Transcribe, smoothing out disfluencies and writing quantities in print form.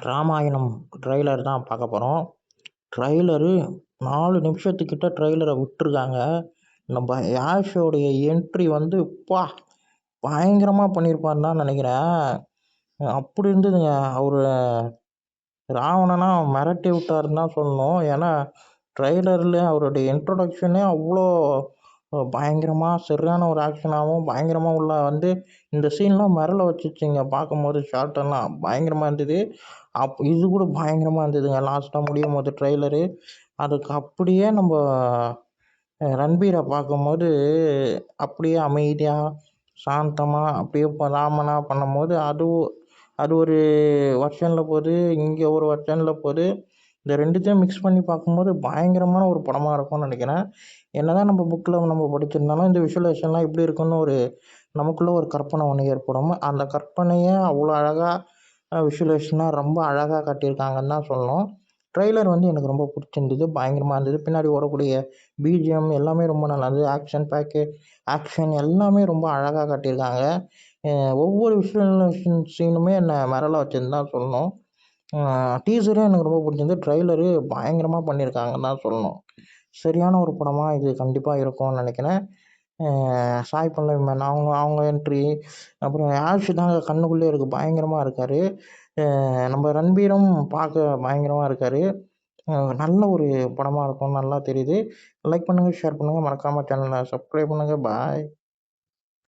Ramayanam trailer தான் பார்க்க போகிறோம். ட்ரெய்லரு 4 நிமிஷத்துக்கிட்ட ட்ரெய்லரை விட்டுருக்காங்க. நம்ம யாஷோடைய என்ட்ரி வந்து ப்பா! பயங்கரமாக பண்ணியிருப்பாருன்னு தான் நினைக்கிறேன். அப்படி இருந்ததுங்க. அவரு ராவணனா மிரட்டி விட்டாருன்னு தான் சொல்லணும். ஏன்னா ட்ரெய்லரில் அவருடைய இன்ட்ரொடக்ஷனே அவ்வளோ பயங்கரமாக சரியான ஒரு ஆக்ஷனாகவும் பயங்கரமாக உள்ள வந்து இந்த சீன்லாம் மிரள வச்சுச்சுங்க. பார்க்கும்போது ஷார்ட்டெல்லாம் பயங்கரமாக இருந்தது. இது கூட பயங்கரமாக இருந்ததுங்க. லாஸ்ட்டாக முடியும் போது ட்ரெய்லரு அதுக்கு அப்படியே நம்ம ரன்பீரை பார்க்கும்போது அப்படியே அமைதியாக சாந்தமாக அப்படியே இப்போ ராமனாக பண்ணும்போது அது ஒரு வெர்ஷனில் போகுது, இங்கே ஒரு வெர்ஷனில் போகுது. இந்த ரெண்டுத்தையும் மிக்ஸ் பண்ணி பார்க்கும்போது பயங்கரமான ஒரு படமாக இருக்கும்னு நினைக்கிறேன். என்னதான் நம்ம புக்கில் நம்ம படிச்சிருந்தாலும் இந்த விஷுவலைசேஷன்லாம் எப்படி இருக்குன்னு நமக்குள்ளே ஒரு கற்பனை ஒன்று ஏற்படும். அந்த கற்பனையை அவ்வளோ அழகாக விஷுவலைசேஷனாக ரொம்ப அழகாக காட்டியிருக்காங்கன்னு தான் சொல்லணும். ட்ரெய்லர் வந்து எனக்கு ரொம்ப பிடிச்சிருந்தது. பயங்கரமாக இருந்தது. பின்னாடி ஓடக்கூடிய பிஜிஎம் எல்லாமே ரொம்ப நல்லா இருந்தது. ஆக்ஷன் எல்லாமே ரொம்ப அழகாக காட்டியிருக்காங்க. ஒவ்வொரு விஷுவலைசேஷன் சீனுமே என்னை மிரள வச்சுன்னு தான் சொல்லணும். டீசரும் எனக்கு ரொம்ப பிடிச்சிருந்தது. ட்ரெய்லரு பயங்கரமாக பண்ணியிருக்காங்கன்னு தான் சொல்லணும். சரியான ஒரு படமாக இது கண்டிப்பாக இருக்கும்னு நினைக்கிறேன். சாய் பல்லவி மேன் அவங்க என்ட்ரி, அப்புறம் ஆஷ் தாங்க கண்ணுக்குள்ளே இருக்குது. பயங்கரமாக இருக்கார். நம்ம ரன்பீரும் பார்க்க பயங்கரமாக இருக்கார். நல்ல ஒரு படமாக இருக்கும்னு நல்லா தெரியுது. லைக் பண்ணுங்கள், ஷேர் பண்ணுங்கள், மறக்காமல் சேனலை சப்ஸ்கிரைப் பண்ணுங்கள். பாய்.